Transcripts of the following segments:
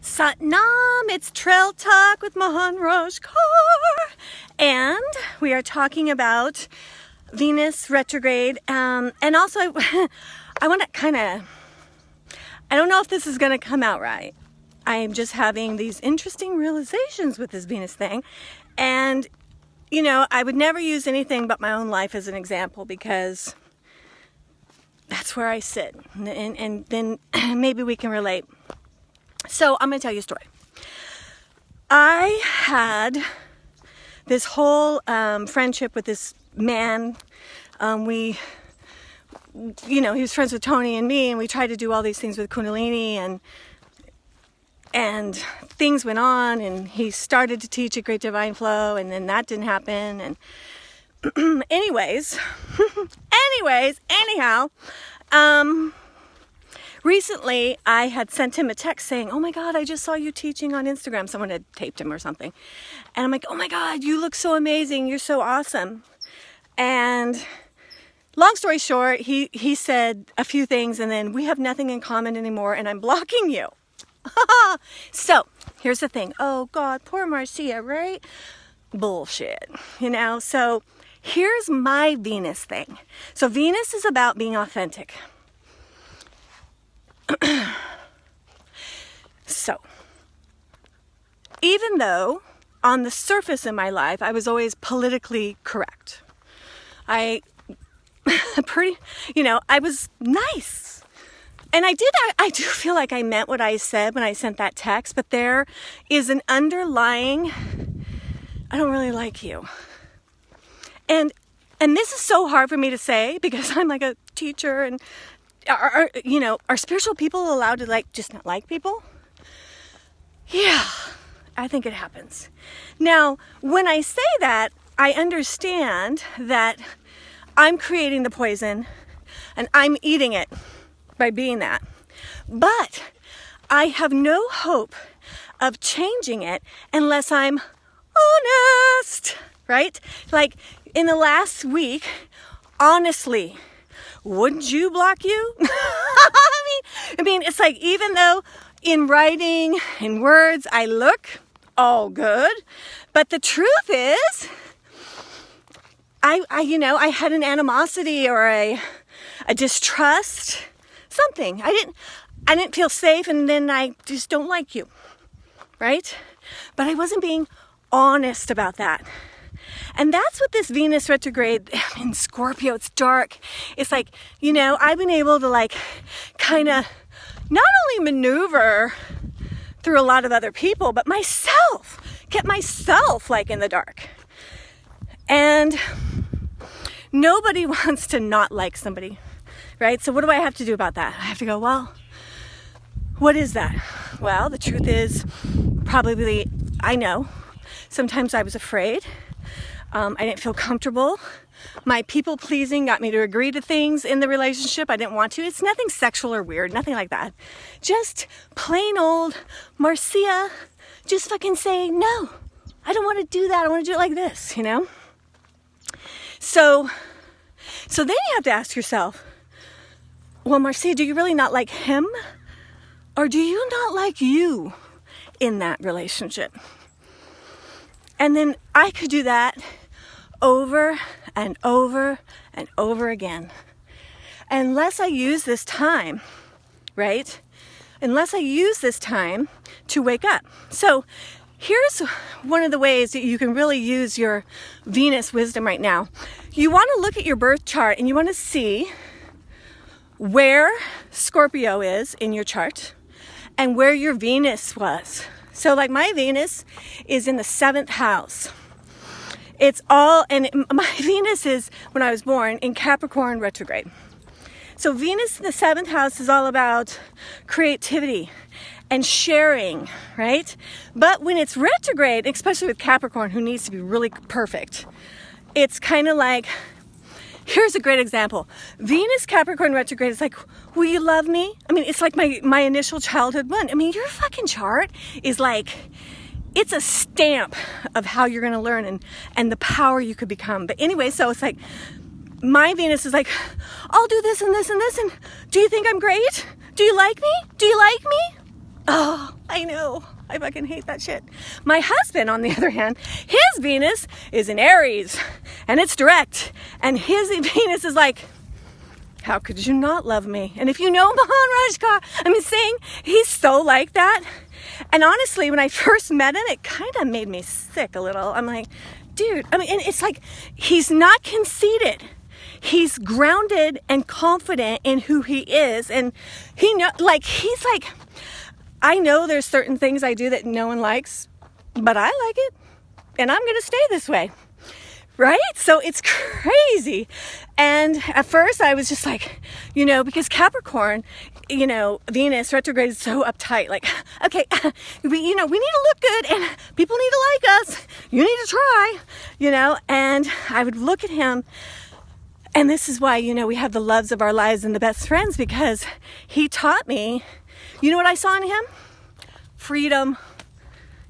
Satnam, it's Trail Talk with Mahan Rajkar, and we are talking about Venus retrograde, and also I want to I don't know if this is going to come out right. I am just having these interesting realizations with this Venus thing, and I would never use anything but my own life as an example because that's where I sit, and then maybe we can relate. So I'm going to tell you a story. I had this whole friendship with this man. He was friends with Tony and me, and we tried to do all these things with Kundalini, and things went on, and he started to teach a Great Divine Flow, and then that didn't happen. And anyhow, recently, I had sent him a text saying, "Oh my God, I just saw you teaching on Instagram." Someone had taped him or something. And I'm like, "Oh my God, you look so amazing. You're so awesome." And long story short, he said a few things, and then we have nothing in common anymore, and I'm blocking you. So, here's the thing. Oh God, poor Marcia, right? Bullshit. So here's my Venus thing. So Venus is about being authentic. So, even though on the surface in my life I was always politically correct, I was nice. And I do feel like I meant what I said when I sent that text, but there is an underlying, I don't really like you. And this is so hard for me to say because I'm like a teacher, and are spiritual people allowed to just not like people? Yeah, I think it happens. Now, when I say that, I understand that I'm creating the poison and I'm eating it by being that. But I have no hope of changing it unless I'm honest, right? Like in the last week, honestly, wouldn't you block you? I mean, it's like, even though in writing, in words, I look all good, but the truth is, I had an animosity or a distrust, something. I didn't feel safe, and then I just don't like you, right? But I wasn't being honest about that. And that's what this Venus retrograde in Scorpio, it's dark. It's like, I've been able to kind of not only maneuver through a lot of other people, but get myself in the dark. And nobody wants to not like somebody, right? So what do I have to do about that? I have to go, well, what is that? Well, the truth is probably, I know, sometimes I was afraid. I didn't feel comfortable. My people pleasing got me to agree to things in the relationship I didn't want to. It's nothing sexual or weird, nothing like that. Just plain old Marcia just fucking saying, no, I don't want to do that. I want to do it like this, So then you have to ask yourself, well, Marcia, do you really not like him? Or do you not like you in that relationship? And then I could do that over and over and over again. Unless I use this time, right? Unless I use this time to wake up. So here's one of the ways that you can really use your Venus wisdom right now. You want to look at your birth chart and you want to see where Scorpio is in your chart and where your Venus was. So my Venus is in the 7th house. My Venus is, when I was born, in Capricorn retrograde. So Venus in the 7th house is all about creativity and sharing, right? But when it's retrograde, especially with Capricorn, who needs to be really perfect, it's kind of like, here's a great example. Venus Capricorn retrograde is like, will you love me? I mean, it's like my initial childhood one. I mean, your fucking chart is it's a stamp of how you're going to learn and the power you could become. But anyway, so it's like, my Venus is like, I'll do this and this and this, and do you think I'm great? Do you like me? Do you like me? Oh, I know. I fucking hate that shit. My husband, on the other hand, his Venus is in Aries, and it's direct. And his Venus is like, how could you not love me? And if you know Mahan Rajkar, Singh, he's so like that. And honestly, when I first met him, it kind of made me sick a little. I'm like, dude, and it's like, he's not conceited. He's grounded and confident in who he is. And he's like, I know there's certain things I do that no one likes, but I like it. And I'm going to stay this way. Right? So it's crazy. And at first I was just like, because Capricorn, Venus retrograde is so uptight. Like, okay, we need to look good and people need to like us. You need to try, and I would look at him. And this is why, we have the loves of our lives and the best friends, because he taught me, what I saw in him? Freedom.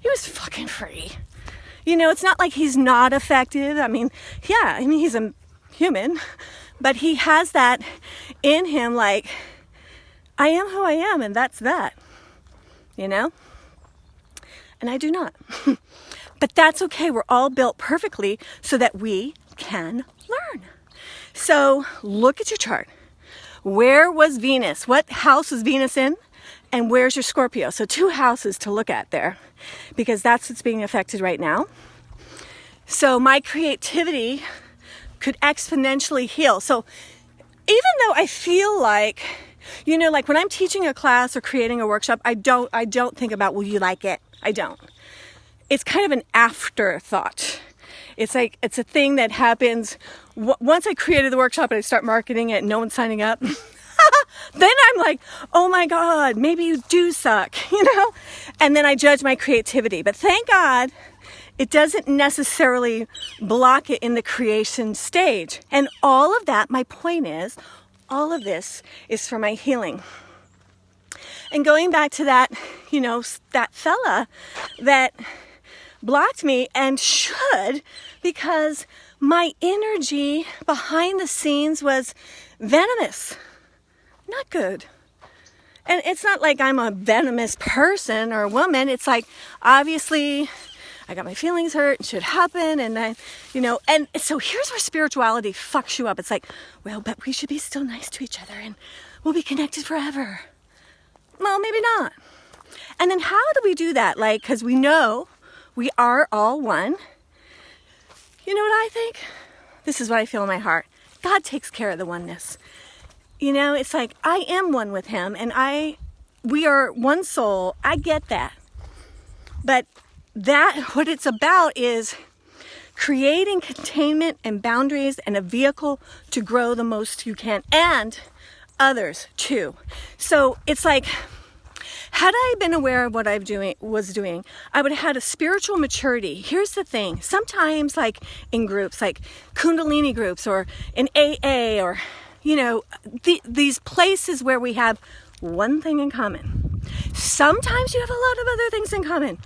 He was fucking free. It's not like he's not affected. He's a human, but he has that in him, like, I am who I am, and that's that, and I do not. But that's okay. We're all built perfectly so that we can learn. So look at your chart. Where was Venus? What house was Venus in? And where's your Scorpio? So 2 houses to look at there, because that's what's being affected right now. So my creativity could exponentially heal. So even though I feel like, like when I'm teaching a class or creating a workshop, I don't think about, will you like it? I don't. It's kind of an afterthought. It's like, it's a thing that happens once I created the workshop and I start marketing it and no one's signing up. Then I'm like, oh my God, maybe you do suck, And then I judge my creativity. But thank God, it doesn't necessarily block it in the creation stage. And all of that, my point is, all of this is for my healing. And going back to that, that fella that blocked me, and should, because my energy behind the scenes was venomous. Not good. And it's not like I'm a venomous person or a woman. It's like, obviously, I got my feelings hurt, it should happen, and I, and so here's where spirituality fucks you up. It's like, well, but we should be still nice to each other and we'll be connected forever. Well, maybe not. And then how do we do that? Like, because we know we are all one. You know what I think? This is what I feel in my heart. God takes care of the oneness. It's like, I am one with him, and we are one soul. I get that. But what it's about is creating containment and boundaries and a vehicle to grow the most you can, and others too. So it's like, had I been aware of what I was doing, I would have had a spiritual maturity. Here's the thing. Sometimes, like in groups, like Kundalini groups or in AA, or these places where we have one thing in common. Sometimes you have a lot of other things in common.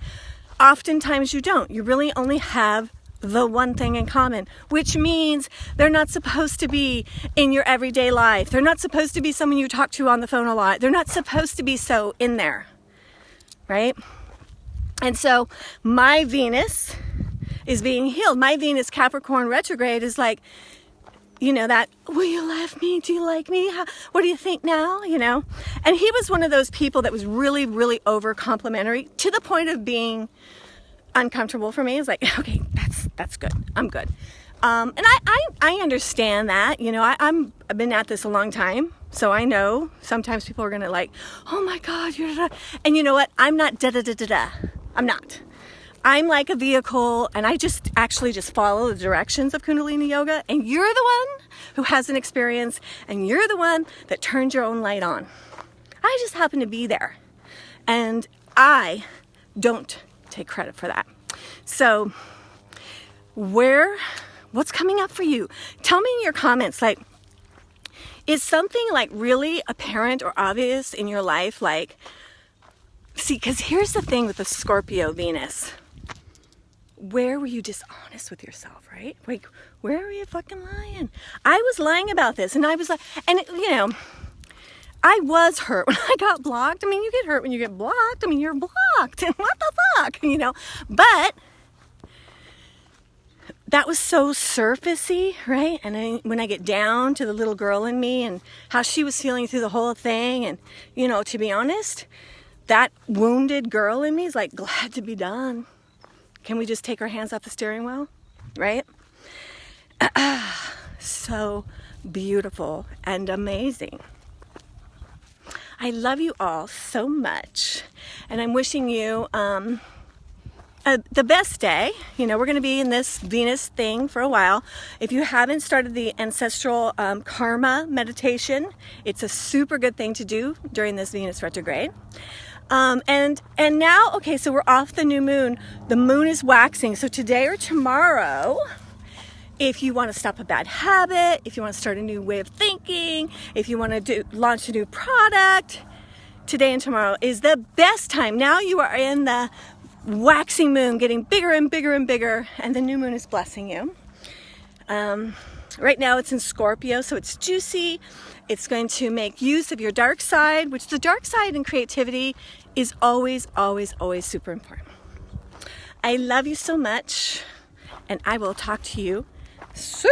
Oftentimes you don't. You really only have the one thing in common, which means they're not supposed to be in your everyday life. They're not supposed to be someone you talk to on the phone a lot. They're not supposed to be so in there, right? And so my Venus is being healed. My Venus Capricorn retrograde is like, that, will you love me? Do you like me? What do you think now? And he was one of those people that was really, really over complimentary to the point of being uncomfortable for me. It's like, okay, that's good. I'm good. And I understand that, I've been at this a long time. So I know sometimes people are going to like, oh my God, you're da-da. And you know what? I'm not da-da-da-da-da. I'm not. I'm like a vehicle, and I just follow the directions of Kundalini Yoga, and you're the one who has an experience, and you're the one that turns your own light on. I just happen to be there, and I don't take credit for that. So what's coming up for you? Tell me in your comments, like, is something like really apparent or obvious in your life? Like, see, because here's the thing with the Scorpio Venus. Where were you dishonest with yourself, right? Like, where were you fucking lying? I was lying about this, and I was like, and I was hurt when I got blocked. I mean, you get hurt when you get blocked. I mean, you're blocked. What the fuck, you know? But that was so surfacey, right? And then when I get down to the little girl in me and how she was feeling through the whole thing, and, you know, to be honest, that wounded girl in me is like, glad to be done. Can we just take our hands off the steering wheel, right? So beautiful and amazing. I love you all so much, and I'm wishing you the best day. You know, we're going to be in this Venus thing for a while. If you haven't started the ancestral karma meditation, it's a super good thing to do during this Venus retrograde. And now, okay, so we're off the new moon. The moon is waxing. So today or tomorrow, if you want to stop a bad habit, if you want to start a new way of thinking, if you want to launch a new product, today and tomorrow is the best time. Now you are in the waxing moon, getting bigger and bigger and bigger, and the new moon is blessing you. Right now it's in Scorpio, so it's juicy. It's going to make use of your dark side, which the dark side in creativity is always, always, always super important. I love you so much, and I will talk to you soon.